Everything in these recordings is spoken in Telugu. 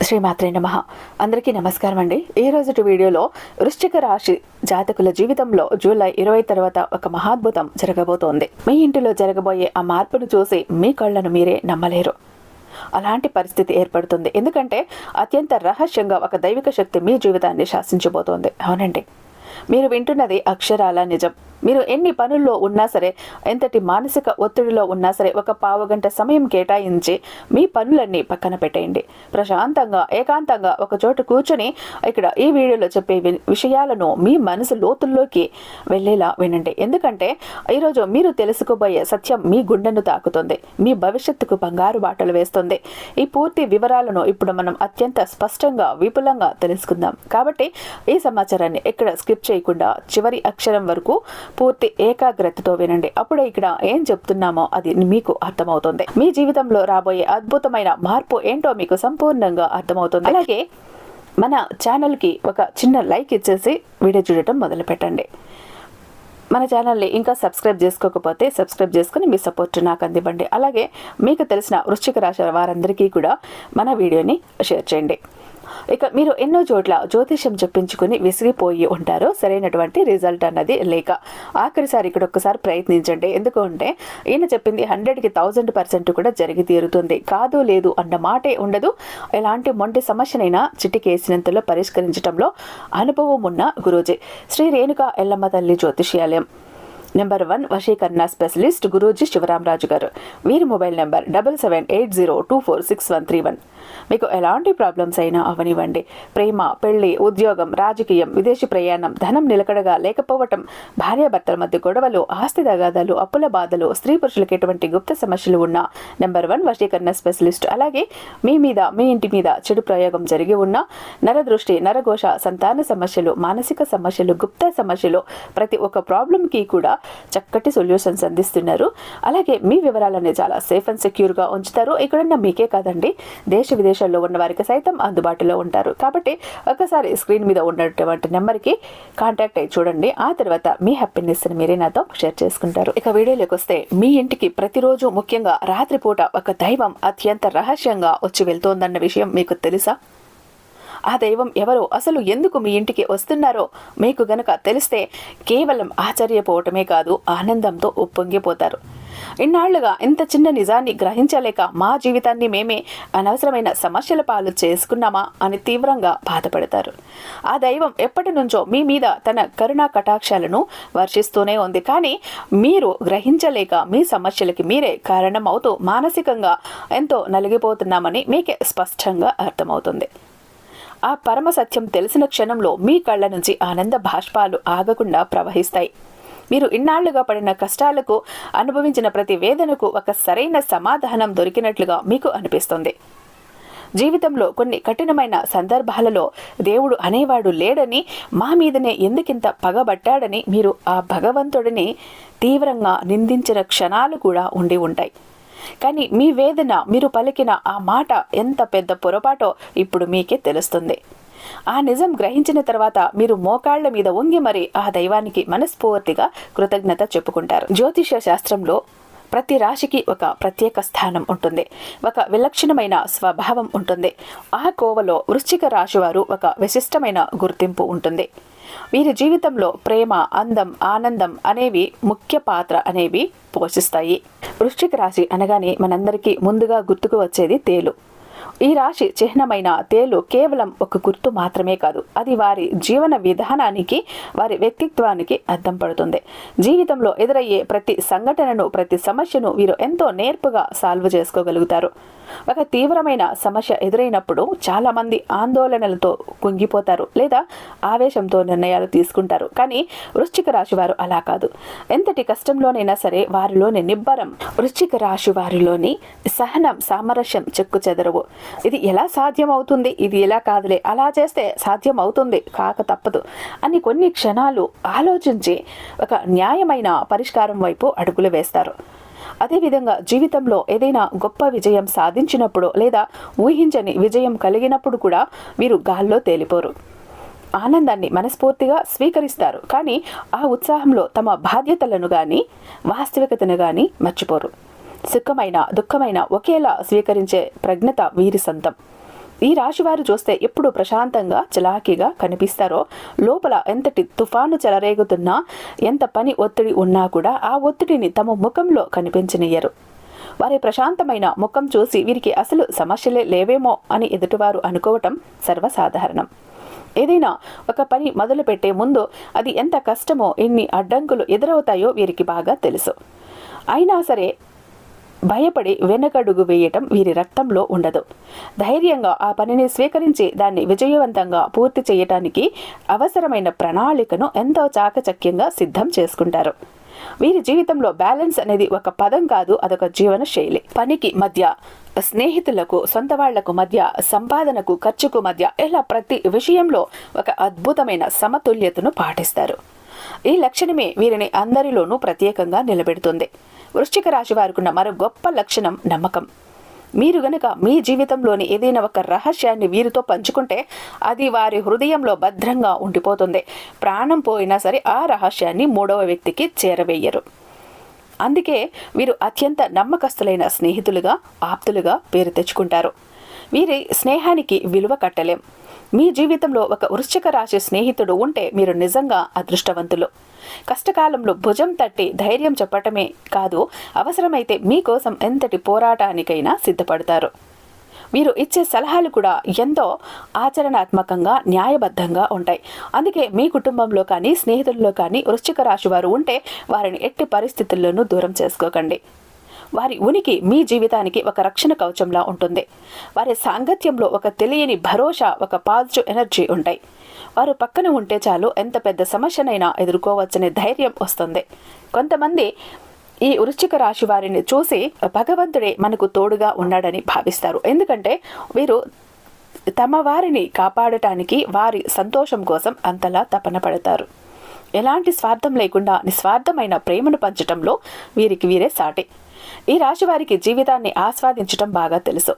శ్రీమాత్రే నమః. అందరికీ నమస్కారం అండి. ఈ రోజుటి వీడియోలో వృశ్చిక రాశి జాతకుల జీవితంలో జూలై 20 తర్వాత ఒక మహాద్భుతం జరగబోతోంది. మీ ఇంటిలో జరగబోయే ఆ మార్పును చూసి మీ కళ్ళను మీరే నమ్మలేరు. అలాంటి పరిస్థితి ఏర్పడుతుంది. ఎందుకంటే అత్యంత రహస్యంగా ఒక దైవిక శక్తి మీ జీవితాన్ని శాసించబోతోంది. అవునండి, మీరు వింటున్నది అక్షరాల నిజం. మీరు ఎన్ని పనుల్లో ఉన్నా సరే, ఎంతటి మానసిక ఒత్తిడిలో ఉన్నా సరే, ఒక పావుగంట సమయం కేటాయించి మీ పనులన్నీ పక్కన పెట్టేయండి. ప్రశాంతంగా ఏకాంతంగా ఒక చోట కూర్చొని ఇక్కడ ఈ వీడియోలో చెప్పే విషయాలను మీ మనసు లోతుల్లోకి వెళ్ళేలా వినండి. ఎందుకంటే ఈరోజు మీరు తెలుసుకోబోయే సత్యం మీ గుండెను తాకుతుంది, మీ భవిష్యత్తుకు బంగారు బాటలు వేస్తుంది. ఈ పూర్తి వివరాలను ఇప్పుడు మనం అత్యంత స్పష్టంగా విపులంగా తెలుసుకుందాం. కాబట్టి ఈ సమాచారాన్ని ఎక్కడ స్కిప్ చేయకుండా చివరి అక్షరం వరకు పూర్తి ఏకాగ్రతతో వినండి. అప్పుడే ఇక్కడ ఏం చెప్తున్నామో అది మీకు అర్థమవుతుంది. మీ జీవితంలో రాబోయే అద్భుతమైన మార్పు ఏంటో మీకు సంపూర్ణంగా అర్థమవుతుంది. అలాగే మన ఛానల్కి ఒక చిన్న లైక్ ఇచ్చేసి వీడియో చూడటం మొదలు పెట్టండి. మన ఛానల్ని ఇంకా సబ్స్క్రైబ్ చేసుకోకపోతే సబ్స్క్రైబ్ చేసుకుని మీ సపోర్ట్ నాకు అందివ్వండి. అలాగే మీకు తెలిసిన వృశ్చిక రాశి వారందరికీ కూడా మన వీడియోని షేర్ చేయండి. ఇక మీరు ఎన్నో చోట్ల జ్యోతిష్యం చెప్పించుకుని విసిగిపోయి ఉంటారు, సరైనటువంటి రిజల్ట్ అన్నది లేక. ఆఖరిసారి ఇక్కడ ఒక్కసారి ప్రయత్నించండి. ఎందుకంటే ఈయన చెప్పింది 100కి 1000% కూడా జరిగి తీరుతుంది. కాదు లేదు అన్న మాటే ఉండదు. ఎలాంటి మొంటి సమస్యనైనా చిటికేసినంతలో పరిష్కరించడంలో అనుభవం ఉన్న గురూజీ శ్రీ రేణుకా ఎల్లమ్మ తల్లి జ్యోతిష్యాలయం నెంబర్ 1 వశీకరణ స్పెషలిస్ట్ గురూజీ శివరామరాజు గారు. వీరి మొబైల్ నెంబర్ 7780246131. మీకు ఎలాంటి ప్రాబ్లమ్స్ అయినా అవనివ్వండి, ప్రేమ, పెళ్లి, ఉద్యోగం, రాజకీయం, విదేశీ ప్రయాణం, ధనం నిలకడగా లేకపోవటం, భార్యాభర్తల మధ్య గొడవలు, ఆస్తి తగాదాలు, అప్పుల బాధలు, స్త్రీ పురుషులకు ఎటువంటి గుప్త సమస్యలు ఉన్నా నెంబర్ 1 వశీకరణ స్పెషలిస్ట్. అలాగే మీ మీద, మీ ఇంటి మీద చెడు ప్రయోగం జరిగి ఉన్న నరదృష్టి, నరఘోష, సంతాన సమస్యలు, మానసిక సమస్యలు, గుప్త సమస్యలు, ప్రతి ఒక్క ప్రాబ్లంకి కూడా చక్కటి సొల్యూషన్స్ అందిస్తున్నారు. అలాగే మీ వివరాలని చాలా సేఫ్ అండ్ సెక్యూర్ గా ఉంచుతారు. ఇక్కడున్న మీకే కాదండి, దేశ విదేశాల్లో ఉన్న వారికి సైతం అందుబాటులో ఉంటారు. కాబట్టి ఒకసారి స్క్రీన్ మీద ఉన్నటువంటి నెంబర్కి కాంటాక్ట్ అయ్యి చూడండి. ఆ తర్వాత మీ హ్యాపీనెస్ ని మీరే నాతో షేర్ చేసుకుంటారు. ఇక వీడియోలోకి వస్తే, మీ ఇంటికి ప్రతిరోజు ముఖ్యంగా రాత్రిపూట ఒక దైవం అత్యంత రహస్యంగా వచ్చి వెళ్తోందన్న విషయం మీకు తెలుసా? ఆ దైవం ఎవరో, అసలు ఎందుకు మీ ఇంటికి వస్తున్నారో మీకు గనక తెలిస్తే కేవలం ఆశ్చర్యపోవటమే కాదు, ఆనందంతో ఉప్పొంగిపోతారు. ఇన్నాళ్లుగా ఇంత చిన్న నిజాన్ని గ్రహించలేక మా జీవితాన్ని మేమే అనవసరమైన సమస్యల పాలు చేసుకున్నామా అని తీవ్రంగా బాధపడతారు. ఆ దైవం ఎప్పటి నుంచో మీ మీద తన కరుణా కటాక్షాలను వర్షిస్తూనే ఉంది. కానీ మీరు గ్రహించలేక మీ సమస్యలకి మీరే కారణం అవుతూ మానసికంగా ఎంతో నలిగిపోతున్నామని మీకే స్పష్టంగా అర్థమవుతుంది. ఆ పరమ సత్యం తెలిసిన క్షణంలో మీ కళ్ళ నుంచి ఆనంద బాష్పాలు ఆగకుండా ప్రవహిస్తాయి. మీరు ఇన్నాళ్లుగా పడిన కష్టాలకు, అనుభవించిన ప్రతి వేదనకు ఒక సరైన సమాధానం దొరికినట్లుగా మీకు అనిపిస్తుంది. జీవితంలో కొన్ని కఠినమైన సందర్భాలలో దేవుడు అనేవాడు లేడని, మా మీదనే ఎందుకింత పగబట్టాడని మీరు ఆ భగవంతుడిని తీవ్రంగా నిందించిన క్షణాలు కూడా ఉండి ఉంటాయి. కానీ మీ వేదన, మీరు పలికిన ఆ మాట ఎంత పెద్ద పొరపాటో ఇప్పుడు మీకే తెలుస్తుంది. ఆ నిజం గ్రహించిన తర్వాత మీరు మోకాళ్ల మీద వంగి మరి ఆ దైవానికి మనస్ఫూర్తిగా కృతజ్ఞత చెప్పుకుంటారు. జ్యోతిష శాస్త్రంలో ప్రతి రాశికి ఒక ప్రత్యేక స్థానం ఉంటుంది, ఒక విలక్షణమైన స్వభావం ఉంటుంది. ఆ కోవలో వృశ్చిక రాశి వారు ఒక విశిష్టమైన గుర్తింపు ఉంటుంది. వీరి జీవితంలో ప్రేమ, అందం, ఆనందం అనేవి ముఖ్య పాత్ర అనేవి పోషిస్తాయి. వృశ్చిక రాశి అనగానే మనందరికీ ముందుగా గుర్తుకు వచ్చేది తేలు. ఈ రాశి చిహ్నమైన తేలు కేవలం ఒక గుర్తు మాత్రమే కాదు, అది వారి జీవన విధానానికి, వారి వ్యక్తిత్వానికి అద్దం పడుతుంది. జీవితంలో ఎదురయ్యే ప్రతి సంఘటనను, ప్రతి సమస్యను వీరు ఎంతో నేర్పుగా సాల్వ్ చేసుకోగలుగుతారు. ఒక తీవ్రమైన సమస్య ఎదురైనప్పుడు చాలా మంది ఆందోళనలతో కుంగిపోతారు లేదా ఆవేశంతో నిర్ణయాలు తీసుకుంటారు. కానీ వృశ్చిక రాశి వారు అలా కాదు. ఎంతటి కష్టంలోనైనా సరే వారిలోని నిబ్బరం, వృశ్చిక రాశి వారిలోని సహనం, సామరస్యం చెక్కు చెదరవు. ఇది ఎలా సాధ్యం అవుతుంది, ఇది ఎలా కాదులే, అలా చేస్తే సాధ్యం అవుతుంది, కాక తప్పదు అని కొన్ని క్షణాలు ఆలోచించి ఒక న్యాయమైన పరిష్కారం వైపు అడుగులు వేస్తారు. అదేవిధంగా జీవితంలో ఏదైనా గొప్ప విజయం సాధించినప్పుడు లేదా ఊహించని విజయం కలిగినప్పుడు కూడా వీరు గాల్లో తేలిపోరు. ఆనందాన్ని మనస్ఫూర్తిగా స్వీకరిస్తారు. కానీ ఆ ఉత్సాహంలో తమ బాధ్యతలను కానీ వాస్తవికతను కానీ మర్చిపోరు. సుఖమైన దుఃఖమైన ఒకేలా స్వీకరించే ప్రజ్ఞత వీరి సొంతం. ఈ రాశివారు చూస్తే ఎప్పుడు ప్రశాంతంగా చలాకీగా కనిపిస్తారో, లోపల ఎంతటి తుఫాను చెలరేగుతున్నా, ఎంత పని ఒత్తిడి ఉన్నా కూడా ఆ ఒత్తిడిని తమ ముఖంలో కనిపించనియ్యరు. వారి ప్రశాంతమైన ముఖం చూసి వీరికి అసలు సమస్యలే లేవేమో అని ఎదుటివారు అనుకోవటం సర్వసాధారణం. ఏదైనా ఒక పని మొదలుపెట్టే ముందు అది ఎంత కష్టమో, ఎన్ని అడ్డంకులు ఎదురవుతాయో వీరికి బాగా తెలుసు. అయినా సరే భయపడి వెనకడుగు వేయటం వీరి రక్తంలో ఉండదు. ధైర్యంగా ఆ పనిని స్వీకరించి దాన్ని విజయవంతంగా పూర్తి చేయటానికి అవసరమైన ప్రణాళికను ఎంతో చాకచక్యంగా సిద్ధం చేసుకుంటారు. వీరి జీవితంలో బ్యాలెన్స్ అనేది ఒక పదం కాదు, అదొక జీవన శైలి. పనికి మధ్య, స్నేహితులకు, సొంత వాళ్లకు మధ్య, సంపాదనకు ఖర్చుకు మధ్య, ఇలా ప్రతి విషయంలో ఒక అద్భుతమైన సమతుల్యతను పాటిస్తారు. ఈ లక్షణమే వీరిని అందరిలోనూ ప్రత్యేకంగా నిలబెడుతుంది. వృశ్చిక రాశి వారికున్న మరో గొప్ప లక్షణం నమ్మకం. మీరు గనక మీ జీవితంలోని ఏదైనా ఒక రహస్యాన్ని వీరితో పంచుకుంటే అది వారి హృదయంలో భద్రంగా ఉండిపోతుంది. ప్రాణం పోయినా సరే ఆ రహస్యాన్ని మూడవ వ్యక్తికి చేరవేయరు. అందుకే వీరు అత్యంత నమ్మకస్తులైన స్నేహితులుగా, ఆప్తులుగా పేరు తెచ్చుకుంటారు. వీరి స్నేహానికి విలువ కట్టలేం. మీ జీవితంలో ఒక వృశ్చిక రాశి స్నేహితుడు ఉంటే మీరు నిజంగా అదృష్టవంతులు. కష్టకాలంలో భుజం తట్టి ధైర్యం చెప్పటమే కాదు, అవసరమైతే మీకోసం ఎంతటి పోరాటానికైనా సిద్ధపడతారు. వీరు ఇచ్చే సలహాలు కూడా ఎంతో ఆచరణాత్మకంగా, న్యాయబద్ధంగా ఉంటాయి. అందుకే మీ కుటుంబంలో కానీ, స్నేహితుల్లో కానీ వృశ్చిక రాశి వారు ఉంటే వారిని ఎట్టి పరిస్థితుల్లోనూ దూరం చేసుకోకండి. వారి ఉనికి మీ జీవితానికి ఒక రక్షణ కవచంలా ఉంటుంది. వారి సాంగత్యంలో ఒక తెలియని భరోసా, ఒక పాజిటివ్ ఎనర్జీ ఉంటాయి. వారు పక్కన ఉంటే చాలు, ఎంత పెద్ద సమస్యనైనా ఎదుర్కోవచ్చనే ధైర్యం వస్తుంది. కొంతమంది ఈ వృశ్చిక రాశి వారిని చూసి భగవంతుడే మనకు తోడుగా ఉన్నాడని భావిస్తారు. ఎందుకంటే వీరు తమ వారిని కాపాడటానికి, వారి సంతోషం కోసం అంతలా తపన పడతారు. ఎలాంటి స్వార్థం లేకుండా నిస్వార్థమైన ప్రేమను పంచటంలో వీరికి వీరే సాటి. ఈ రాశి వారికి జీవితాన్ని ఆస్వాదించటం బాగా తెలుసు.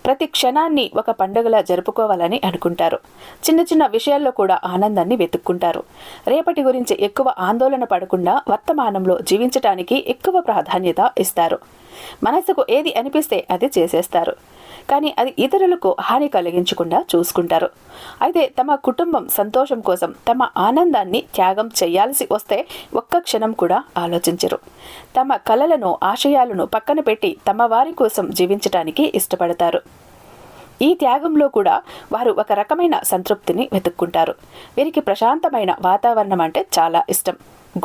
ప్రతి క్షణాన్ని ఒక పండుగలా జరుపుకోవాలని అనుకుంటారు. చిన్న చిన్న విషయాల్లో కూడా ఆనందాన్ని వెతుక్కుంటారు. రేపటి గురించి ఎక్కువ ఆందోళన పడకుండా వర్తమానంలో జీవించటానికి ఎక్కువ ప్రాధాన్యత ఇస్తారు. మనసుకు ఏది అనిపిస్తే అది చేసేస్తారు. కానీ అది ఇతరులకు హాని కలిగించకుండా చూసుకుంటారు. అయితే తమ కుటుంబం సంతోషం కోసం తమ ఆనందాన్ని త్యాగం చేయాల్సి వస్తే ఒక్క క్షణం కూడా ఆలోచించరు. తమ కలలను, ఆశయాలను పక్కన పెట్టి తమ వారి కోసం జీవించటానికి ఇష్టపడతారు. ఈ త్యాగంలో కూడా వారు ఒక రకమైన సంతృప్తిని వెతుక్కుంటారు. వీరికి ప్రశాంతమైన వాతావరణం అంటే చాలా ఇష్టం.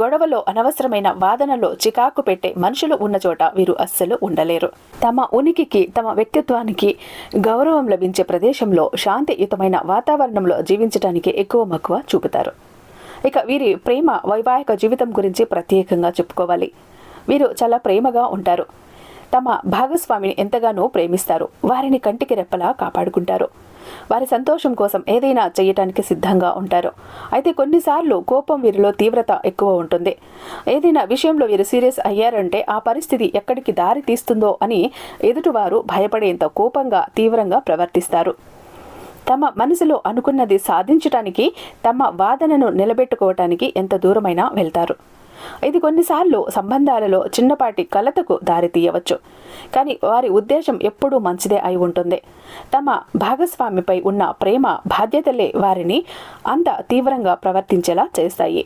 గొడవలో, అనవసరమైన వాదనలో చికాకు పెట్టే మనుషులు ఉన్న చోట వీరు అస్సలు ఉండలేరు. తమ ఉనికికి, తమ వ్యక్తిత్వానికి గౌరవం లభించే ప్రదేశంలో, శాంతియుతమైన వాతావరణంలో జీవించడానికి ఎక్కువ మక్కువ చూపుతారు. ఇక వీరి ప్రేమ, వైవాహిక జీవితం గురించి ప్రత్యేకంగా చెప్పుకోవాలి. వీరు చాలా ప్రేమగా ఉంటారు. తమ భాగస్వామిని ఎంతగానో ప్రేమిస్తారు. వారిని కంటికి రెప్పలా కాపాడుకుంటారు. వారి సంతోషం కోసం ఏదైనా చేయటానికి సిద్ధంగా ఉంటారు. అయితే కొన్నిసార్లు కోపం వీరిలో తీవ్రత ఎక్కువ ఉంటుంది. ఏదైనా విషయంలో వీరు సీరియస్ అయ్యారంటే ఆ పరిస్థితి ఎక్కడికి దారి తీస్తుందో అని ఎదుటివారు భయపడేంత కోపంగా, తీవ్రంగా ప్రవర్తిస్తారు. తమ మనసులో అనుకున్నది సాధించటానికి, తమ వాదనను నిలబెట్టుకోవటానికి ఎంత దూరమైనా వెళ్తారు. ఇది కొన్నిసార్లు సంబంధాలలో చిన్నపాటి కలతకు దారితీయవచ్చు. కానీ వారి ఉద్దేశం ఎప్పుడూ మంచిదే అయి ఉంటుంది. తమ భాగస్వామిపై ఉన్న ప్రేమ, బాధ్యతలే వారిని అంత తీవ్రంగా ప్రవర్తించేలా చేస్తాయి.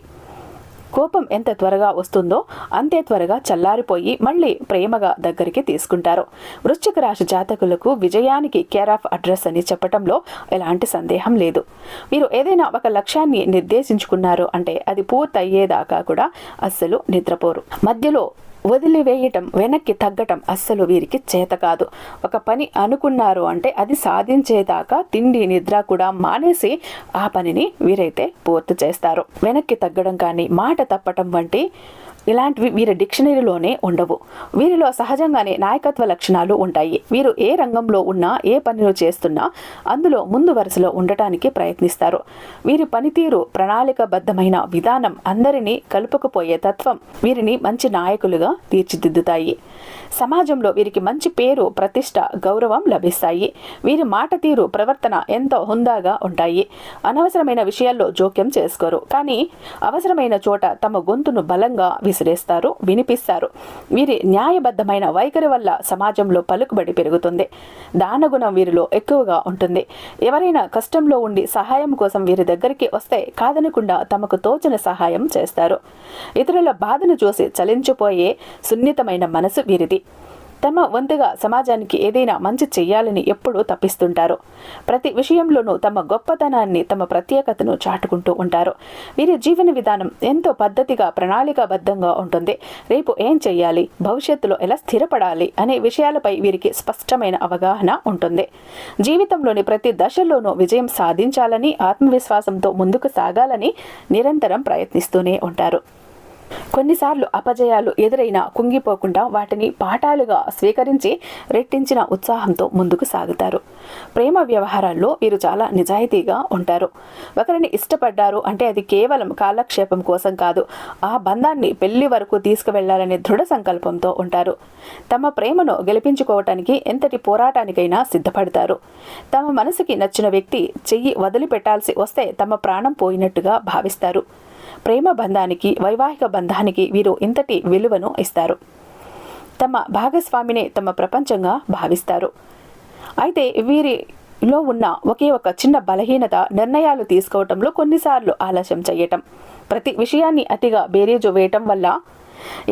కోపం ఎంత త్వరగా వస్తుందో అంతే త్వరగా చల్లారిపోయి మళ్ళీ ప్రేమగా దగ్గరికి తీసుకుంటారు. వృశ్చిక రాశి జాతకులకు విజయానికి కేర్ ఆఫ్ అడ్రస్ అని చెప్పటంలో ఎలాంటి సందేహం లేదు. మీరు ఏదైనా ఒక లక్ష్యాన్ని నిర్దేశించుకున్నారు అంటే అది పూర్తయ్యేదాకా కూడా అస్సలు నిద్రపోరు. మధ్యలో వదిలివేయటం, వెనక్కి తగ్గటం అస్సలు వీరికి చేత కాదు. ఒక పని అనుకున్నారు అంటే అది సాధించేదాకా తిండి, నిద్ర కూడా మానేసి ఆ పనిని వీరైతే పూర్తి చేస్తారు. వెనక్కి తగ్గడం కానీ, మాట తప్పటం వంటి ఇలాంటివి వీరి డిక్షనరీలోనే ఉండవు. వీరిలో సహజంగానే నాయకత్వ లక్షణాలు ఉంటాయి. వీరు ఏ రంగంలో ఉన్నా, ఏ పనులు చేస్తున్నా అందులో ముందు వరుసలో ఉండటానికి ప్రయత్నిస్తారు. వీరి పనితీరు, ప్రణాళికబద్ధమైన విధానం, అందరినీ కలుపుకుపోయే తత్వం వీరిని మంచి నాయకులుగా తీర్చిదిద్దుతాయి. సమాజంలో వీరికి మంచి పేరు, ప్రతిష్ట, గౌరవం లభిస్తాయి. వీరి మాట తీరు, ప్రవర్తన ఎంతో హుందాగా ఉంటాయి. అనవసరమైన విషయాల్లో జోక్యం చేసుకోరు. కానీ అవసరమైన చోట తమ గొంతును బలంగా విసిరేస్తారు, వినిపిస్తారు. వీరి న్యాయబద్ధమైన వైఖరి వల్ల సమాజంలో పలుకుబడి పెరుగుతుంది. దానగుణం వీరిలో ఎక్కువగా ఉంటుంది. ఎవరైనా కష్టంలో ఉండి సహాయం కోసం వీరి దగ్గరికి వస్తే కాదనకుండా తమకు తోచిన సహాయం చేస్తారు. ఇతరుల బాధను చూసి చలించిపోయే సున్నితమైన మనసు వీరిది. తమ వంతుగా సమాజానికి ఏదైనా మంచి చెయ్యాలని ఎప్పుడూ తప్పిస్తుంటారు. ప్రతి విషయంలోనూ తమ గొప్పతనాన్ని, తమ ప్రత్యేకతను చాటుకుంటూ ఉంటారు. వీరి జీవన విధానం ఎంతో పద్ధతిగా, ప్రణాళికాబద్ధంగా ఉంటుంది. రేపు ఏం చెయ్యాలి, భవిష్యత్తులో ఎలా స్థిరపడాలి అనే విషయాలపై వీరికి స్పష్టమైన అవగాహన ఉంటుంది. జీవితంలోని ప్రతి దశలోనూ విజయం సాధించాలని, ఆత్మవిశ్వాసంతో ముందుకు సాగాలని నిరంతరం ప్రయత్నిస్తూనే ఉంటారు. కొన్నిసార్లు అపజయాలు ఎదురైనా కుంగిపోకుండా వాటిని పాఠాలుగా స్వీకరించి రెట్టించిన ఉత్సాహంతో ముందుకు సాగుతారు. ప్రేమ వ్యవహారాల్లో వీరు చాలా నిజాయితీగా ఉంటారు. ఒకరిని ఇష్టపడ్డారు అంటే అది కేవలం కాలక్షేపం కోసం కాదు, ఆ బంధాన్ని పెళ్లి వరకు తీసుకువెళ్లాలనే దృఢ సంకల్పంతో ఉంటారు. తమ ప్రేమను గెలిపించుకోవటానికి ఎంతటి పోరాటానికైనా సిద్ధపడతారు. తమ మనసుకి నచ్చిన వ్యక్తి చెయ్యి వదిలిపెట్టాల్సి వస్తే తమ ప్రాణం పోయినట్టుగా భావిస్తారు. ప్రేమ బంధానికి, వైవాహిక బంధానికి వీరు ఇంతటి విలువను ఇస్తారు. తమ భాగస్వామినే తమ ప్రపంచంగా భావిస్తారు. అయితే వీరిలో ఉన్న ఒకే ఒక చిన్న బలహీనత నిర్ణయాలు తీసుకోవటంలో కొన్నిసార్లు ఆలస్యం చేయటం. ప్రతి విషయాన్ని అతిగా బేరీజు వేయటం వల్ల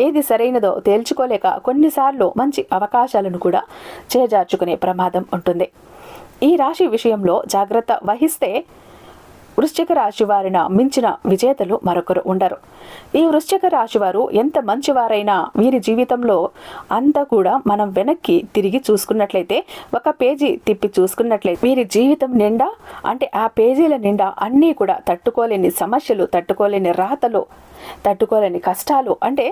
ఏది సరైనదో తేల్చుకోలేక కొన్నిసార్లు మంచి అవకాశాలను కూడా చేజార్చుకునే ప్రమాదం ఉంటుంది. ఈ రాశి విషయంలో జాగ్రత్త వహిస్తే వృశ్చిక రాశి వారిన మించిన విజేతలు మరొకరు ఉండరు. ఈ వృశ్చిక రాశి వారు ఎంత మంచివారైనా వీరి జీవితంలో అంతా కూడా మనం వెనక్కి తిరిగి చూసుకున్నట్లయితే, ఒక పేజీ తిప్పి చూసుకున్నట్లయితే వీరి జీవితం నిండా, అంటే ఆ పేజీల నిండా అన్నీ కూడా తట్టుకోలేని సమస్యలు, తట్టుకోలేని రాతలు, తట్టుకోలేని కష్టాలు, అంటే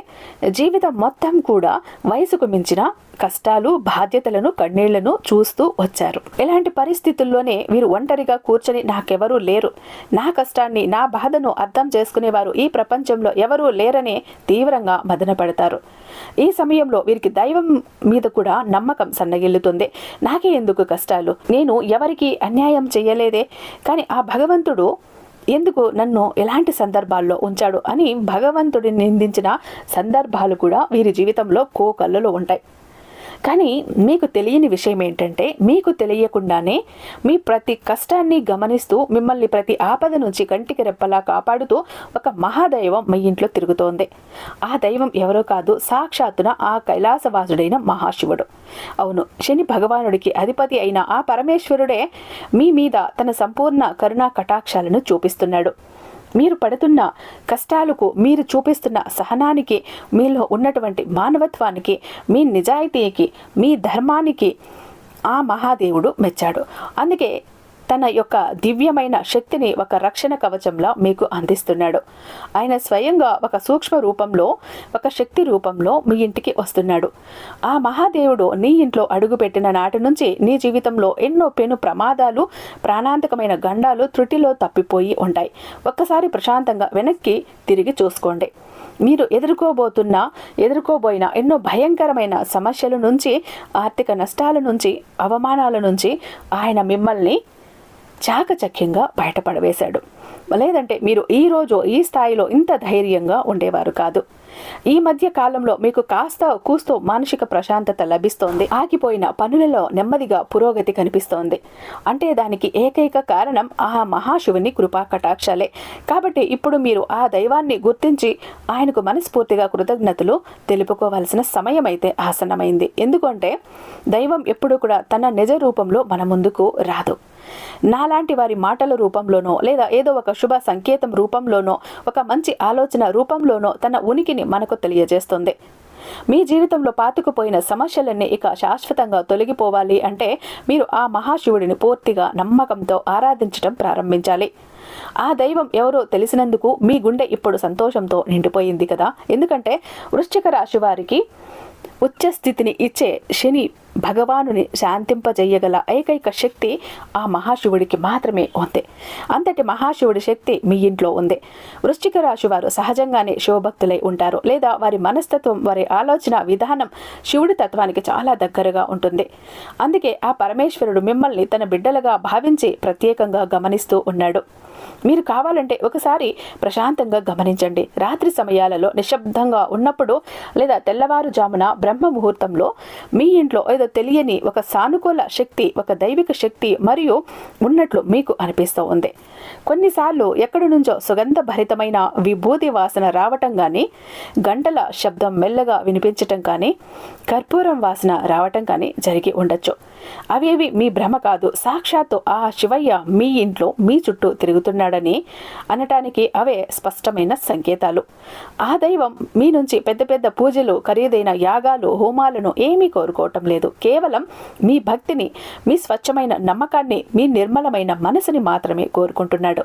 జీవితం మొత్తం కూడా వయసుకు మించిన కష్టాలు, బాధ్యతలను, కన్నీళ్లను చూస్తూ వచ్చారు. ఇలాంటి పరిస్థితుల్లోనే వీరు ఒంటరిగా కూర్చొని నాకెవరూ లేరు, నా కష్టాన్ని, నా బాధను అర్థం చేసుకునేవారు ఈ ప్రపంచంలో ఎవరూ లేరనే తీవ్రంగా మదన పడతారు. ఈ సమయంలో వీరికి దైవం మీద కూడా నమ్మకం సన్నగిల్లుతుంది. నాకే ఎందుకు కష్టాలు, నేను ఎవరికి అన్యాయం చేయలేదే, కానీ ఆ భగవంతుడు ఎందుకు నన్ను ఎలాంటి సందర్భాల్లో ఉంచాడు అని భగవంతుడిని నిందించిన సందర్భాలు కూడా వీరి జీవితంలో కోకళ్ళలో ఉంటాయి. కానీ మీకు తెలియని విషయం ఏంటంటే, మీకు తెలియకుండానే మీ ప్రతి కష్టాన్ని గమనిస్తూ మిమ్మల్ని ప్రతి ఆపద నుంచి కంటికి రెప్పలా కాపాడుతూ ఒక మహాదైవం మీ ఇంట్లో తిరుగుతోంది. ఆ దైవం ఎవరో కాదు, సాక్షాత్తున ఆ కైలాసవాసుడైన మహాశివుడు. అవును, శని భగవానుడికి అధిపతి అయిన ఆ పరమేశ్వరుడే మీ మీద తన సంపూర్ణ కరుణా కటాక్షాలను చూపిస్తున్నాడు. మీరు పడుతున్న కష్టాలకు, మీరు చూపిస్తున్న సహనానికి, మీలో ఉన్నటువంటి మానవత్వానికి, మీ నిజాయితీకి, మీ ధర్మానికి ఆ మహాదేవుడు మెచ్చాడు. అందుకే తన యొక్క దివ్యమైన శక్తిని ఒక రక్షణ కవచంలా మీకు అందిస్తున్నాడు. ఆయన స్వయంగా ఒక సూక్ష్మ రూపంలో, ఒక శక్తి రూపంలో మీ ఇంటికి వస్తున్నాడు. ఆ మహాదేవుడు నీ ఇంట్లో అడుగుపెట్టిన నాటి నుంచి నీ జీవితంలో ఎన్నో పెను ప్రమాదాలు, ప్రాణాంతకమైన గండాలు త్రుటిలో తప్పిపోయి ఉంటాయి. ఒక్కసారి ప్రశాంతంగా వెనక్కి తిరిగి చూసుకోండి. మీరు ఎదుర్కోబోయిన ఎన్నో భయంకరమైన సమస్యల నుంచి, ఆర్థిక నష్టాల నుంచి, అవమానాల నుంచి ఆయన మిమ్మల్ని చాకచక్యంగా బయటపడవేశాడు. లేదంటే మీరు ఈరోజు ఈ స్థాయిలో ఇంత ధైర్యంగా ఉండేవారు కాదు. ఈ మధ్య కాలంలో మీకు కాస్త కూస్తో మానసిక ప్రశాంతత లభిస్తోంది. ఆగిపోయిన పనులలో నెమ్మదిగా పురోగతి కనిపిస్తోంది. అంటే దానికి ఏకైక కారణం ఆ మహాశివుని కృపా కటాక్షాలే. కాబట్టి ఇప్పుడు మీరు ఆ దైవాన్ని గుర్తించి ఆయనకు మనస్ఫూర్తిగా కృతజ్ఞతలు తెలుపుకోవాల్సిన సమయం అయితే ఆసన్నమైంది. ఎందుకంటే దైవం ఎప్పుడు కూడా తన నిజ రూపంలో మన ముందుకు రాదు. నాలాంటి వారి మాటల రూపంలోనో, లేదా ఏదో ఒక శుభ సంకేతం రూపంలోనో, ఒక మంచి ఆలోచన రూపంలోనో తన ఉనికిని మనకు తెలియజేస్తుంది. మీ జీవితంలో పాతుకుపోయిన సమస్యలన్నీ ఇక శాశ్వతంగా తొలగిపోవాలి అంటే మీరు ఆ మహాశివుడిని పూర్తిగా నమ్మకంతో ఆరాధించడం ప్రారంభించాలి. ఆ దైవం ఎవరో తెలిసినందుకు మీ గుండె ఇప్పుడు సంతోషంతో నిండిపోయింది కదా. ఎందుకంటే వృశ్చిక రాశి వారికి ఉచ్చ స్థితిని ఇచ్చే శని భగవానుని శాంతింపజేయగల ఏకైక శక్తి ఆ మహాశివుడికి మాత్రమే ఉంది. అంతటి మహాశివుడి శక్తి మీ ఇంట్లో ఉంది. వృశ్చిక రాశి వారు సహజంగానే శివభక్తులై ఉంటారు, లేదా వారి మనస్తత్వం, వారి ఆలోచన విధానం శివుడి తత్వానికి చాలా దగ్గరగా ఉంటుంది. అందుకే ఆ పరమేశ్వరుడు మిమ్మల్ని తన బిడ్డలుగా భావించి ప్రత్యేకంగా గమనిస్తూ ఉన్నాడు. మీరు కావాలంటే ఒకసారి ప్రశాంతంగా గమనించండి. రాత్రి సమయాలలో నిశ్శబ్దంగా ఉన్నప్పుడు లేదా తెల్లవారుజామున బ్రహ్మ ముహూర్తంలో మీ ఇంట్లో ఏదో తెలియని ఒక సానుకూల శక్తి, ఒక దైవిక శక్తి మరియు ఉన్నట్లు మీకు అనిపిస్తూ ఉంది. కొన్నిసార్లు ఎక్కడి నుంచో సుగంధ భరితమైన విభూతి వాసన రావటం కానీ, గంటల శబ్దం మెల్లగా వినిపించటం కానీ, కర్పూరం వాసన రావటం కానీ జరిగి ఉండొచ్చు. అవేవి మీ భ్రమ కాదు. సాక్షాత్తు ఆ శివయ్య మీ ఇంట్లో మీ చుట్టూ తిరుగుతున్నాడని అనటానికి అవే స్పష్టమైన సంకేతాలు. ఆ దైవం మీ నుంచి పెద్ద పెద్ద పూజలు, ఖరీదైన యాగాలు, హోమాలను ఏమీ కోరుకోవటం లేదు. కేవలం మీ భక్తిని, మీ స్వచ్ఛమైన నమ్మకాన్ని, మీ నిర్మలమైన మనసుని మాత్రమే కోరుకుంటున్నాడు.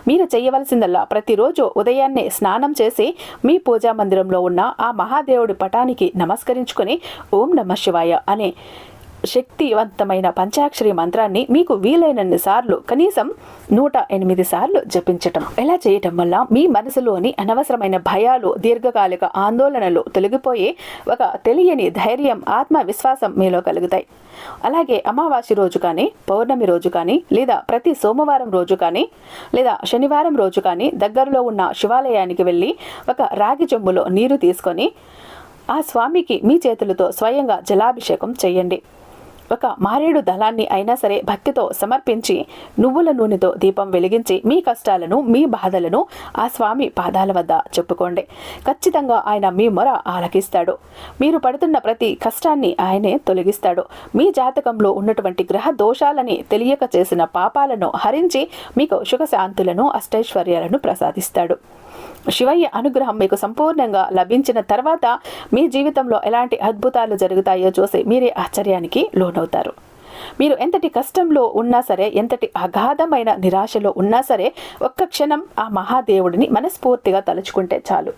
మీరు చేయవలసిందల్లా ప్రతిరోజు ఉదయాన్నే స్నానం చేసి మీ పూజా మందిరంలో ఉన్న ఆ మహాదేవుడి పటానికి నమస్కరించుకొని ఓం నమః శివాయ అనే శక్తివంతమైన పంచాక్షరి మంత్రాన్ని మీకు వీలైనన్ని సార్లు, కనీసం 108 సార్లు జపించటం. ఇలా చేయటం వల్ల మీ మనసులోని అనవసరమైన భయాలు, దీర్ఘకాలిక ఆందోళనలు తొలగిపోయి ఒక తెలియని ధైర్యం, ఆత్మవిశ్వాసం మీలో కలుగుతాయి. అలాగే అమావాస్య రోజు కానీ, పౌర్ణమి రోజు కానీ, లేదా ప్రతి సోమవారం రోజు కానీ, లేదా శనివారం రోజు కానీ దగ్గరలో ఉన్న శివాలయానికి వెళ్ళి ఒక రాగి చెంబులో నీరు తీసుకొని ఆ స్వామికి మీ చేతులతో స్వయంగా జలాభిషేకం చేయండి. ఒక మారేడు దళాన్ని అయినా సరే భక్తితో సమర్పించి నువ్వుల నూనెతో దీపం వెలిగించి మీ కష్టాలను, మీ బాధలను ఆ స్వామి పాదాల వద్ద చెప్పుకోండి. ఖచ్చితంగా ఆయన మీ మొర ఆలకిస్తాడు. మీరు పడుతున్న ప్రతి కష్టాన్ని ఆయనే తొలగిస్తాడు. మీ జాతకంలో ఉన్నటువంటి గ్రహ దోషాలని, తెలియక చేసిన పాపాలను హరించి మీకు సుఖశాంతులను, అష్టైశ్వర్యాలను ప్రసాదిస్తాడు. శివయ్య అనుగ్రహం మీకు సంపూర్ణంగా లభించిన తర్వాత మీ జీవితంలో ఎలాంటి అద్భుతాలు జరుగుతాయో చూసి మీరే ఆశ్చర్యానికి లోనవుతారు. మీరు ఎంతటి కష్టంలో ఉన్నా సరే, ఎంతటి అగాధమైన నిరాశలో ఉన్నా సరే, ఒక్క క్షణం ఆ మహాదేవుడిని మనస్ఫూర్తిగా తలుచుకుంటే చాలు.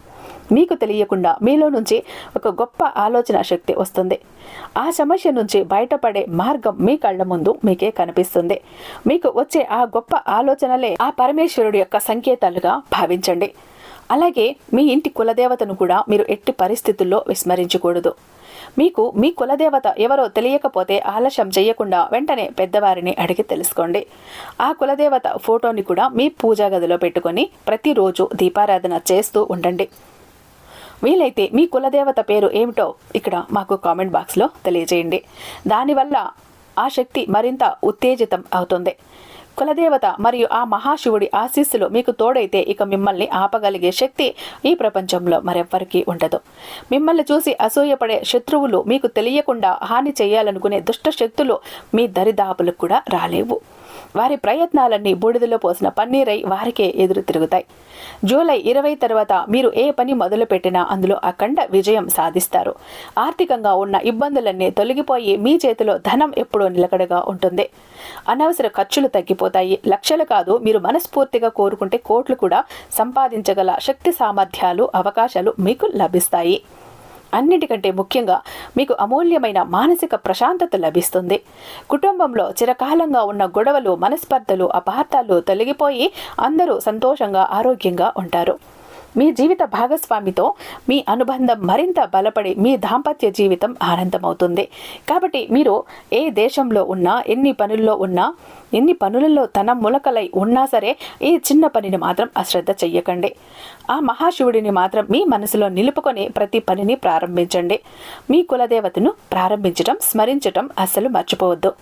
మీకు తెలియకుండా మీలో నుంచి ఒక గొప్ప ఆలోచన శక్తి వస్తుంది. ఆ సమస్య నుంచి బయటపడే మార్గం మీ కళ్ళ ముందు మీకే కనిపిస్తుంది. మీకు వచ్చే ఆ గొప్ప ఆలోచనలే ఆ పరమేశ్వరుడి యొక్క సంకేతాలుగా భావించండి. అలాగే మీ ఇంటి కులదేవతను కూడా మీరు ఎట్టి పరిస్థితుల్లో విస్మరించకూడదు. మీకు మీ కులదేవత ఎవరో తెలియకపోతే ఆలస్యం చేయకుండా వెంటనే పెద్దవారిని అడిగి తెలుసుకోండి. ఆ కులదేవత ఫోటోని కూడా మీ పూజా గదిలో పెట్టుకొని ప్రతిరోజు దీపారాధన చేస్తూ ఉండండి. వీలైతే మీ కులదేవత పేరు ఏమిటో ఇక్కడ మాకు కామెంట్ బాక్స్లో తెలియజేయండి. దానివల్ల ఆ శక్తి మరింత ఉత్తేజితం అవుతుంది. కులదేవత మరియు ఆ మహాశివుడి ఆశీస్సులు మీకు తోడైతే ఇక మిమ్మల్ని ఆపగలిగే శక్తి ఈ ప్రపంచంలో మరెవ్వరికీ ఉండదు. మిమ్మల్ని చూసి అసూయపడే శత్రువులు, మీకు తెలియకుండా హాని చేయాలనుకునే దుష్ట శక్తులు మీ దరిదాపులకు కూడా రాలేవు. వారి ప్రయత్నాలన్నీ బూడిదలో పోసిన పన్నీరై వారికే ఎదురు తిరుగుతాయి. జూలై 20 తర్వాత మీరు ఏ పని మొదలుపెట్టినా అందులో అఖండ విజయం సాధిస్తారు. ఆర్థికంగా ఉన్న ఇబ్బందులన్నీ తొలగిపోయి మీ చేతిలో ధనం ఎప్పుడూ నిలకడగా ఉంటుంది. అనవసర ఖర్చులు తగ్గిపోతాయి. లక్షలు కాదు, మీరు మనస్ఫూర్తిగా కోరుకుంటే కోట్లు కూడా సంపాదించగల శక్తి, సామర్థ్యాలు, అవకాశాలు మీకు లభిస్తాయి. అన్నిటికంటే ముఖ్యంగా మీకు అమూల్యమైన మానసిక ప్రశాంతత లభిస్తుంది. కుటుంబంలో చిరకాలంగా ఉన్న గొడవలు, మనస్పర్ధలు, అపార్థాలు తొలగిపోయి అందరూ సంతోషంగా, ఆరోగ్యంగా ఉంటారు. మీ జీవిత భాగస్వామితో మీ అనుబంధం మరింత బలపడి మీ దాంపత్య జీవితం ఆనందమవుతుంది. కాబట్టి మీరు ఏ దేశంలో ఉన్నా, ఎన్ని పనుల్లో ఉన్నా, ఎన్ని పనులలో తన ములకలై ఉన్నా సరే ఈ చిన్న పనిని మాత్రం అశ్రద్ధ చెయ్యకండి. ఆ మహాశివుడిని మాత్రం మీ మనసులో నిలుపుకొని ప్రతి పనిని ప్రారంభించండి. మీ కులదేవతను ప్రారంభించటం, స్మరించటం అస్సలు మర్చిపోవద్దు.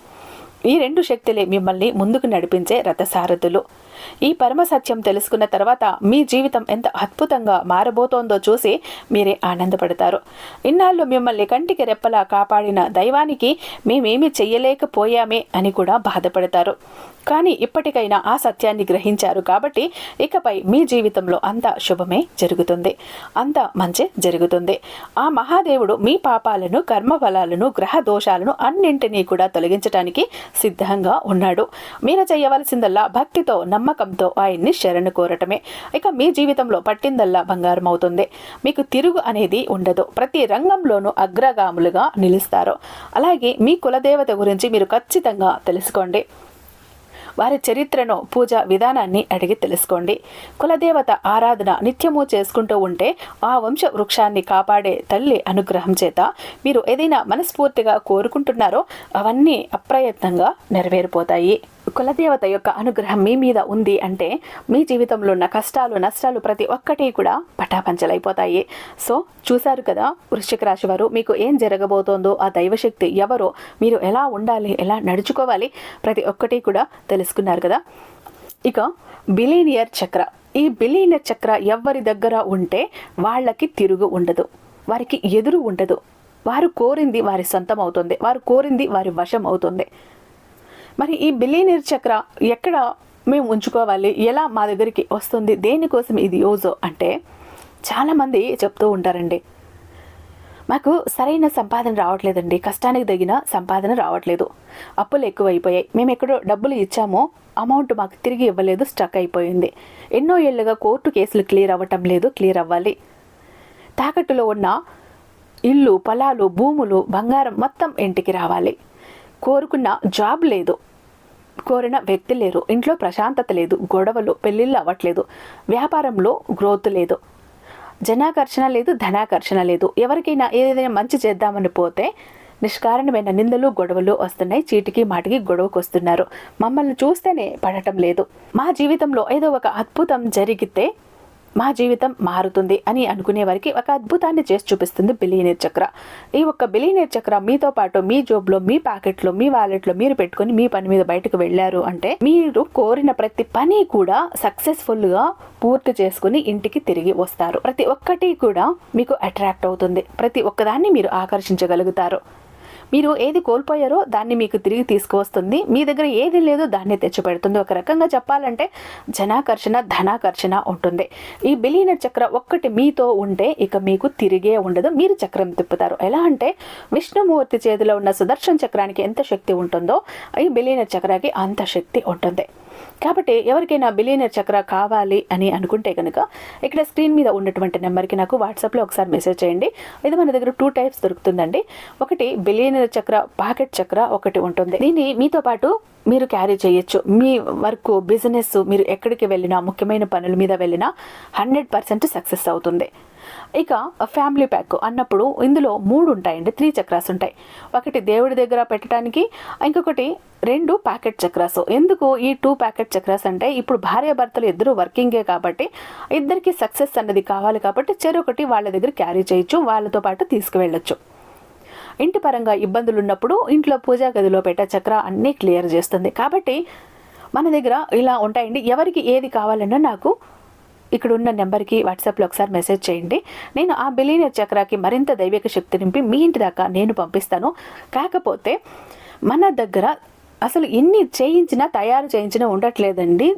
ఈ రెండు శక్తులే మిమ్మల్ని ముందుకు నడిపించే రథసారథులు. ఈ పరమ సత్యం తెలుసుకున్న తర్వాత మీ జీవితం ఎంత అద్భుతంగా మారబోతోందో చూసి మీరే ఆనందపడతారు. ఇన్నాళ్ళు మిమ్మల్ని కంటికి రెప్పలా కాపాడిన దైవానికి మేమేమి చెయ్యలేకపోయామే అని కూడా బాధపడతారు. కానీ ఇప్పటికైనా ఆ సత్యాన్ని గ్రహించారు కాబట్టి ఇకపై మీ జీవితంలో అంతా శుభమే జరుగుతుంది, అంతా మంచి జరుగుతుంది. ఆ మహాదేవుడు మీ పాపాలను, కర్మఫలాలను, గ్రహ దోషాలను అన్నింటినీ కూడా తొలగించడానికి సిద్ధంగా ఉన్నాడు. మీరు చేయవలసిందల్లా భక్తితో, నమ్మకంతో ఆయన్ని శరణు కోరటమే. ఇక మీ జీవితంలో పట్టిందల్లా బంగారం అవుతుంది. మీకు తిరుగు అనేది ఉండదు. ప్రతి రంగంలోనూ అగ్రగాములుగా నిలుస్తారు. అలాగే మీ కులదేవత గురించి మీరు ఖచ్చితంగా తెలుసుకోండి. వారి చరిత్రను, పూజా విధానాన్ని అడిగి తెలుసుకోండి. కులదేవత ఆరాధన నిత్యము చేసుకుంటూ ఉంటే ఆ వంశ వృక్షాన్ని కాపాడే తల్లి అనుగ్రహం చేత మీరు ఏదైనా మనస్ఫూర్తిగా కోరుకుంటున్నారో అవన్నీ అప్రయత్నంగా నెరవేరిపోతాయి. కులదేవత యొక్క అనుగ్రహం మీ మీద ఉంది అంటే మీ జీవితంలో ఉన్న కష్టాలు నష్టాలు ప్రతి ఒక్కటి కూడా పటాపంచలైపోతాయి. సో చూశారు కదా వృశ్చిక రాశి వారు, మీకు ఏం జరగబోతోందో, ఆ దైవశక్తి ఎవరో, మీరు ఎలా ఉండాలి, ఎలా నడుచుకోవాలి, ప్రతి ఒక్కటి కూడా తెలుసుకున్నారు కదా. ఇక బిలీనియర్ చక్ర, ఈ బిలీనియర్ చక్ర ఎవరి దగ్గర ఉంటే వాళ్ళకి తిరుగు ఉండదు, వారికి ఎదురు ఉండదు. వారు కోరింది వారి సొంతం అవుతుంది, వారు కోరింది వారి వశం అవుతుంది. మరి ఈ బిలీనియర్ చక్ర ఎక్కడ మేము ఉంచుకోవాలి, ఎలా మా దగ్గరికి వస్తుంది, దేనికోసం ఇది యూజ్ అంటే చాలామంది చెప్తూ ఉంటారండి, మాకు సరైన సంపాదన రావట్లేదండి, కష్టానికి తగిన సంపాదన రావట్లేదు, అప్పులు ఎక్కువైపోయాయి, మేము ఎక్కడో డబ్బులు ఇచ్చామో అమౌంట్ మాకు తిరిగి ఇవ్వలేదు, స్టక్ అయిపోయింది, ఎన్నో ఏళ్ళుగా కోర్టు కేసులు క్లియర్ అవ్వటం లేదు, క్లియర్ అవ్వాలి, తాకట్టులో ఉన్న ఇల్లు పొలాలు భూములు బంగారం మొత్తం ఇంటికి రావాలి, కోరుకున్న జాబ్ లేదు, కోరిన వ్యక్తి లేరు, ఇంట్లో ప్రశాంతత లేదు, గొడవలు పెళ్ళిళ్ళు అవ్వట్లేదు, వ్యాపారంలో గ్రోత్ లేదు, జనాకర్షణ లేదు, ధనాకర్షణ లేదు, ఎవరికైనా ఏదైనా మంచి చేద్దామని పోతే నిష్కారణమైన నిందలు గొడవలు వస్తున్నాయి, చీటికి మాటికి గొడవకు వస్తున్నారు, మమ్మల్ని చూస్తేనే పడటం లేదు, మా జీవితంలో ఏదో ఒక అద్భుతం జరిగితే మా జీవితం మారుతుంది అని అనుకునే వారికి ఒక అద్భుతాన్ని చేసి చూపిస్తుంది బిలీనియర్ చక్ర. ఈ ఒక్క బిలీనియర్ చక్ర మీతో పాటు మీ జోబ్లో, మీ ప్యాకెట్లో, మీ వాలెట్లో మీరు పెట్టుకొని మీ పని మీద బయటకు వెళ్ళారు అంటే మీరు కోరిన ప్రతి పని కూడా సక్సెస్ఫుల్గా పూర్తి చేసుకుని ఇంటికి తిరిగి వస్తారు. ప్రతి ఒక్కటి కూడా మీకు అట్రాక్ట్ అవుతుంది, ప్రతి ఒక్కదాన్ని మీరు ఆకర్షించగలుగుతారు. మీరు ఏది కోల్పోయారో దాన్ని మీకు తిరిగి తీసుకువస్తుంది, మీ దగ్గర ఏది లేదో దాన్ని తెచ్చిపెడుతుంది. ఒక రకంగా చెప్పాలంటే జనాకర్షణ ధనాకర్షణ ఉంటుంది. ఈ బిలీనియర్ చక్ర ఒక్కటి మీతో ఉంటే ఇక మీకు తిరిగే ఉండదు, మీరు చక్రం తిప్పుతారు. ఎలా అంటే విష్ణుమూర్తి చేతిలో ఉన్న సుదర్శన చక్రానికి ఎంత శక్తి ఉంటుందో ఈ బిలీనియర్ చక్రానికి అంత శక్తి ఉంటుంది. కాబట్టి ఎవరికైనా బిలీనియర్ చక్ర కావాలి అని అనుకుంటే కనుక ఇక్కడ స్క్రీన్ మీద ఉన్నటువంటి నెంబర్కి నాకు వాట్సాప్లో ఒకసారి మెసేజ్ చేయండి. ఇది మన దగ్గర 2 టైప్స్ దొరుకుతుందండి. ఒకటి బిలీనియర్ చక్ర పాకెట్ చక్ర ఒకటి ఉంటుంది. దీన్ని మీతో పాటు మీరు క్యారీ చేయొచ్చు. మీ వర్క్ బిజినెస్ మీరు ఎక్కడికి వెళ్ళినా ముఖ్యమైన పనుల మీద వెళ్ళినా 100% సక్సెస్ అవుతుంది. ఇక ఫ్యామిలీ ప్యాక్ అన్నప్పుడు ఇందులో 3 ఉంటాయండి, 3 చక్రాస్ ఉంటాయి. ఒకటి దేవుడి దగ్గర పెట్టడానికి, ఇంకొకటి 2 ప్యాకెట్ చక్రాస్. ఎందుకు ఈ 2 ప్యాకెట్ చక్రాస్ అంటే ఇప్పుడు భార్యాభర్తలు ఇద్దరు వర్కింగే కాబట్టి ఇద్దరికి సక్సెస్ అన్నది కావాలి కాబట్టి చెరొకటి వాళ్ళ దగ్గర క్యారీ చేయొచ్చు, వాళ్ళతో పాటు తీసుకువెళ్ళొచ్చు. ఇంటి పరంగా ఇబ్బందులు ఉన్నప్పుడు ఇంట్లో పూజా గదిలో పెట్టే చక్ర అన్నీ క్లియర్ చేస్తుంది. కాబట్టి మన దగ్గర ఇలా ఉంటాయండి. ఎవరికి ఏది కావాలన్నా నాకు ఇక్కడ ఉన్న నెంబర్కి వాట్సాప్లో ఒకసారి మెసేజ్ చేయండి. నేను ఆ బిలీనియర్ చక్రాకి మరింత దైవిక శక్తి నింపి మీ ఇంటి దాకా నేను పంపిస్తాను. కాకపోతే మన దగ్గర అసలు ఎన్ని చేయించినా తయారు చేయించినా ఉండట్లేదండి,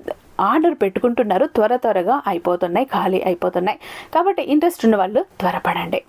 ఆర్డర్ పెట్టుకుంటున్నారు, త్వరగా అయిపోతున్నాయి, ఖాళీ అయిపోతున్నాయి. కాబట్టి ఇంట్రెస్ట్ ఉన్న వాళ్ళు త్వరపడండి.